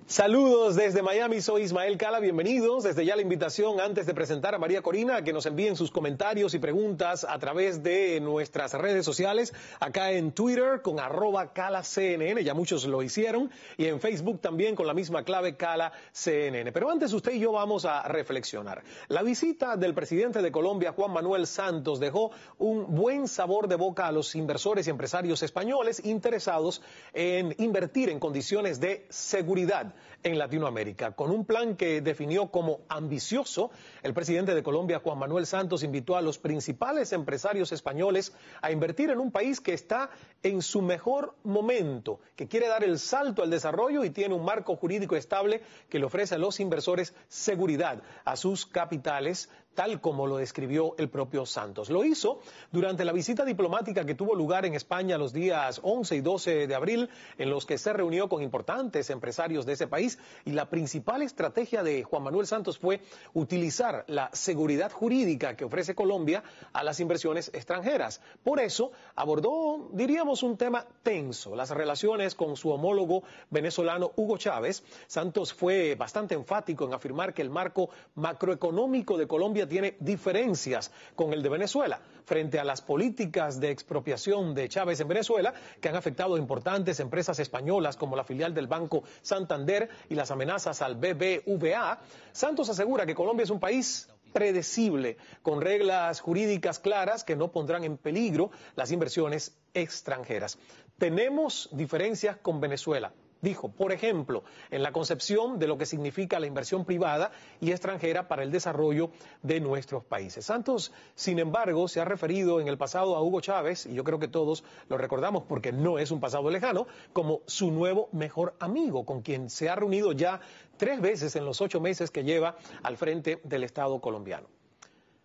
Saludos desde Miami, soy Ismael Cala, bienvenidos. Desde ya la invitación antes de presentar a María Corina a que nos envíen sus comentarios y preguntas a través de nuestras redes sociales, acá en Twitter con @CalaCNN, ya muchos lo hicieron, y en Facebook también con la misma clave CalaCNN. Pero antes usted y yo vamos a reflexionar. La visita del presidente de Colombia, Juan Manuel Santos, dejó un buen sabor de boca a los inversores y empresarios españoles interesados en invertir en condiciones de seguridad en Latinoamérica. Con un plan que definió como ambicioso, el presidente de Colombia, Juan Manuel Santos, invitó a los principales empresarios españoles a invertir en un país que está en su mejor momento, que quiere dar el salto al desarrollo y tiene un marco jurídico estable que le ofrece a los inversores seguridad a sus capitales, tal como lo describió el propio Santos. Lo hizo durante la visita diplomática que tuvo lugar en España los días 11 y 12 de abril, en los que se reunió con importantes empresarios de ese país, y la principal estrategia de Juan Manuel Santos fue utilizar la seguridad jurídica que ofrece Colombia a las inversiones extranjeras. Por eso abordó, diríamos, un tema tenso, las relaciones con su homólogo venezolano Hugo Chávez. Santos fue bastante enfático en afirmar que el marco macroeconómico de Colombia tiene diferencias con el de Venezuela frente a las políticas de expropiación de Chávez en Venezuela, que han afectado a importantes empresas españolas como la filial del Banco Santander y las amenazas al BBVA. Santos asegura que Colombia es un país predecible, con reglas jurídicas claras que no pondrán en peligro las inversiones extranjeras. Tenemos diferencias con Venezuela, dijo, por ejemplo, en la concepción de lo que significa la inversión privada y extranjera para el desarrollo de nuestros países. Santos, sin embargo, se ha referido en el pasado a Hugo Chávez, y yo creo que todos lo recordamos porque no es un pasado lejano, como su nuevo mejor amigo, con quien se ha reunido ya 3 veces en los 8 meses que lleva al frente del Estado colombiano.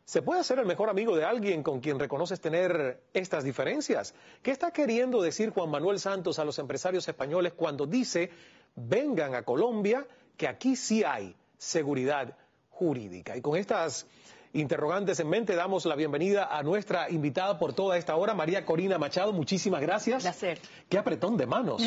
¿Se puede ser el mejor amigo de alguien con quien reconoces tener estas diferencias? ¿Qué está queriendo decir Juan Manuel Santos a los empresarios españoles cuando dice, vengan a Colombia, que aquí sí hay seguridad jurídica? Y con estas interrogantes en mente, damos la bienvenida a nuestra invitada por toda esta hora, María Corina Machado. Muchísimas gracias. Placer. Qué apretón de manos.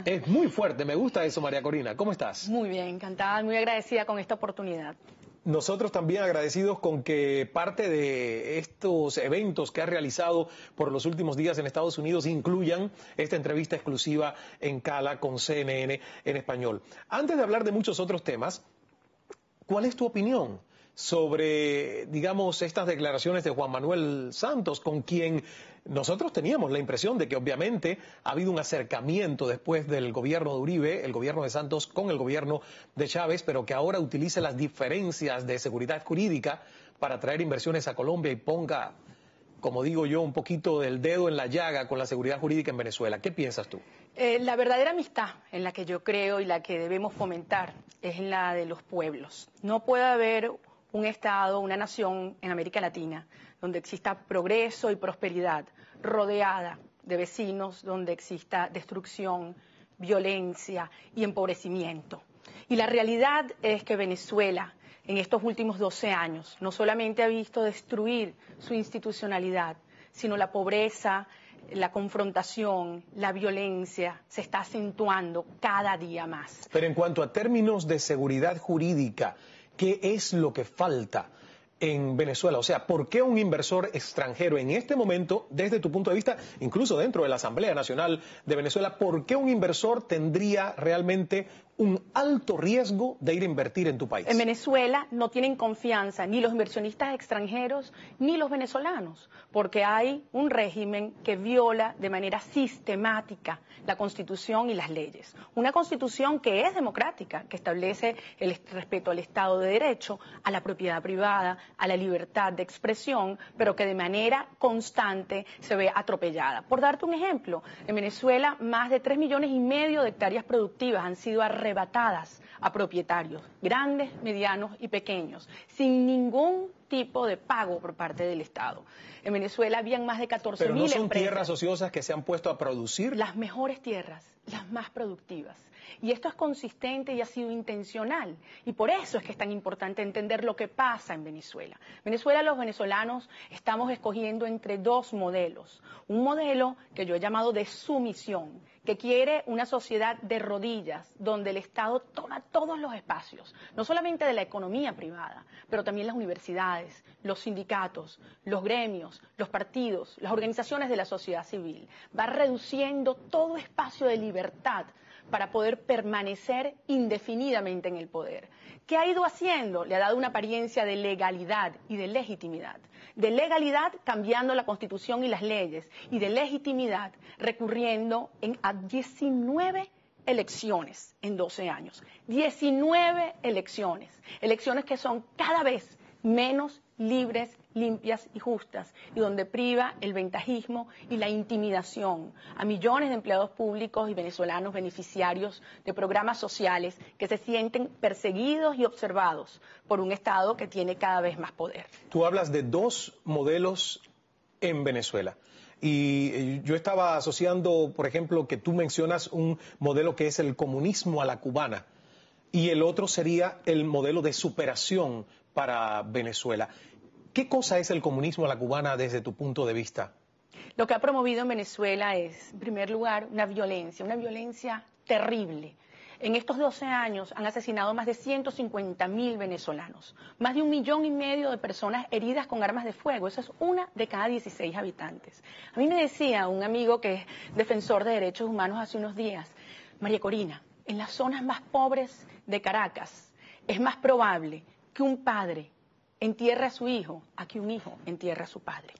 Es muy fuerte, me gusta eso, María Corina. ¿Cómo estás? Muy bien, encantada, muy agradecida con esta oportunidad. Nosotros también agradecidos con que parte de estos eventos que ha realizado por los últimos días en Estados Unidos incluyan esta entrevista exclusiva en Cala con CNN en español. Antes de hablar de muchos otros temas, ¿cuál es tu opinión sobre, digamos, estas declaraciones de Juan Manuel Santos, con quien nosotros teníamos la impresión de que obviamente ha habido un acercamiento después del gobierno de Uribe, el gobierno de Santos con el gobierno de Chávez, pero que ahora utilice las diferencias de seguridad jurídica para traer inversiones a Colombia y ponga, como digo yo, un poquito del dedo en la llaga con la seguridad jurídica en Venezuela? ¿Qué piensas tú? La verdadera amistad en la que yo creo y la que debemos fomentar es la de los pueblos. No puede haber un Estado, una nación en América Latina donde exista progreso y prosperidad, rodeada de vecinos, donde exista destrucción, violencia y empobrecimiento. Y la realidad es que Venezuela, en estos últimos 12 años, no solamente ha visto destruir su institucionalidad, sino la pobreza, la confrontación, la violencia se está acentuando cada día más. Pero en cuanto a términos de seguridad jurídica, ¿qué es lo que falta en Venezuela? O sea, ¿por qué un inversor extranjero en este momento, desde tu punto de vista, incluso dentro de la Asamblea Nacional de Venezuela, por qué un inversor tendría realmente un alto riesgo de ir a invertir en tu país? En Venezuela no tienen confianza ni los inversionistas extranjeros ni los venezolanos, porque hay un régimen que viola de manera sistemática la Constitución y las leyes. Una Constitución que es democrática, que establece el respeto al Estado de Derecho, a la propiedad privada, a la libertad de expresión, pero que de manera constante se ve atropellada. Por darte un ejemplo, en Venezuela más de 3,5 millones de hectáreas productivas han sido arrebatadas a propietarios, grandes, medianos y pequeños, sin ningún tipo de pago por parte del Estado. En Venezuela habían más de 14.000 empresas. ¿Pero no son tierras ociosas que se han puesto a producir? Las mejores tierras, las más productivas. Y esto es consistente y ha sido intencional. Y por eso es que es tan importante entender lo que pasa en Venezuela. Venezuela, los venezolanos estamos escogiendo entre 2 modelos. Un modelo que yo he llamado de sumisión, que quiere una sociedad de rodillas, donde el Estado toma todos los espacios, no solamente de la economía privada, pero también las universidades, los sindicatos, los gremios, los partidos, las organizaciones de la sociedad civil. Va reduciendo todo espacio de libertad para poder permanecer indefinidamente en el poder. ¿Qué ha ido haciendo? Le ha dado una apariencia de legalidad y de legitimidad. De legalidad cambiando la Constitución y las leyes, y de legitimidad recurriendo a 19 elecciones en 12 años. 19 elecciones. Elecciones que son cada vez menos libres, limpias y justas, y donde priva el ventajismo y la intimidación a millones de empleados públicos y venezolanos beneficiarios de programas sociales que se sienten perseguidos y observados por un Estado que tiene cada vez más poder. Tú hablas de dos modelos en Venezuela. Y yo estaba asociando, por ejemplo, que tú mencionas un modelo que es el comunismo a la cubana, y el otro sería el modelo de superación para Venezuela. ¿Qué cosa es el comunismo a la cubana desde tu punto de vista? Lo que ha promovido en Venezuela es, en primer lugar, una violencia terrible. En estos 12 años han asesinado más de 150.000 venezolanos, más de 1,5 millones de personas heridas con armas de fuego. Eso es 1 de cada 16 habitantes. A mí me decía un amigo que es defensor de derechos humanos hace unos días, María Corina, en las zonas más pobres de Caracas es más probable que un padre entierre a su hijo a que un hijo entierre a su padre.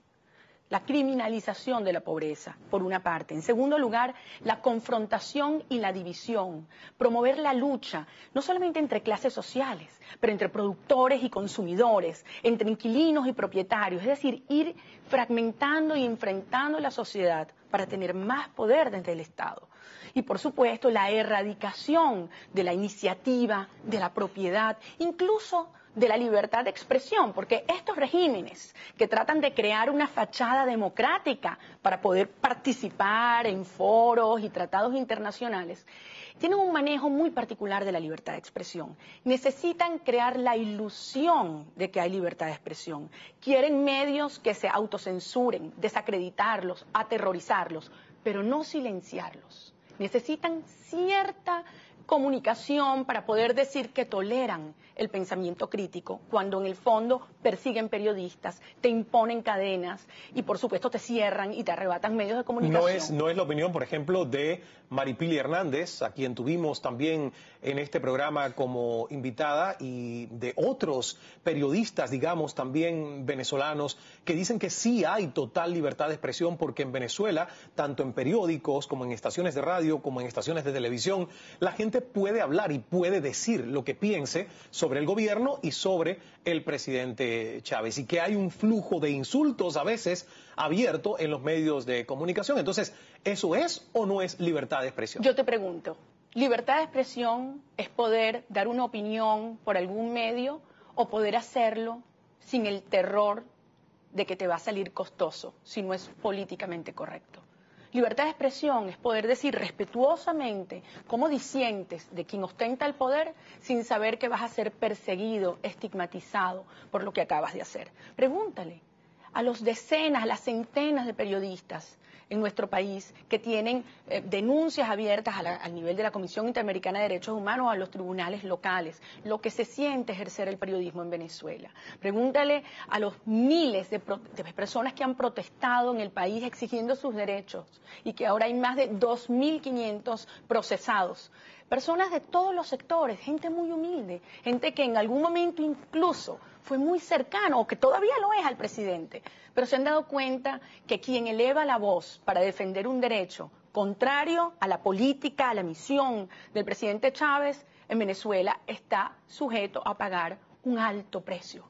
La criminalización de la pobreza, por una parte. En segundo lugar, la confrontación y la división. Promover la lucha, no solamente entre clases sociales, pero entre productores y consumidores, entre inquilinos y propietarios. Es decir, ir fragmentando y enfrentando la sociedad para tener más poder desde el Estado. Y, por supuesto, la erradicación de la iniciativa, de la propiedad, incluso de la libertad de expresión, porque estos regímenes que tratan de crear una fachada democrática para poder participar en foros y tratados internacionales, tienen un manejo muy particular de la libertad de expresión. Necesitan crear la ilusión de que hay libertad de expresión. Quieren medios que se autocensuren, desacreditarlos, aterrorizarlos, pero no silenciarlos. Necesitan cierta comunicación para poder decir que toleran el pensamiento crítico, cuando en el fondo persiguen periodistas, te imponen cadenas y por supuesto te cierran y te arrebatan medios de comunicación. No es la opinión, por ejemplo, de Maripili Hernández, a quien tuvimos también en este programa como invitada, y de otros periodistas, digamos, también venezolanos, que dicen que sí hay total libertad de expresión, porque en Venezuela, tanto en periódicos como en estaciones de radio, como en estaciones de televisión, la gente puede hablar y puede decir lo que piense sobre el gobierno y sobre el presidente Chávez, y que hay un flujo de insultos a veces abierto en los medios de comunicación. Entonces, ¿eso es o no es libertad de expresión? Yo te pregunto, ¿libertad de expresión es poder dar una opinión por algún medio o poder hacerlo sin el terror de que te va a salir costoso si no es políticamente correcto? Libertad de expresión es poder decir respetuosamente cómo disientes de quien ostenta el poder sin saber que vas a ser perseguido, estigmatizado por lo que acabas de hacer. Pregúntale a los decenas, a las centenas de periodistas en nuestro país que tienen denuncias abiertas al nivel de la Comisión Interamericana de Derechos Humanos, a los tribunales locales, lo que se siente ejercer el periodismo en Venezuela. Pregúntale a los miles de personas que han protestado en el país exigiendo sus derechos y que ahora hay más de 2.500 procesados. Personas de todos los sectores, gente muy humilde, gente que en algún momento incluso fue muy cercano, o que todavía lo es, al presidente, pero se han dado cuenta que quien eleva la voz para defender un derecho contrario a la política, a la misión del presidente Chávez en Venezuela, está sujeto a pagar un alto precio.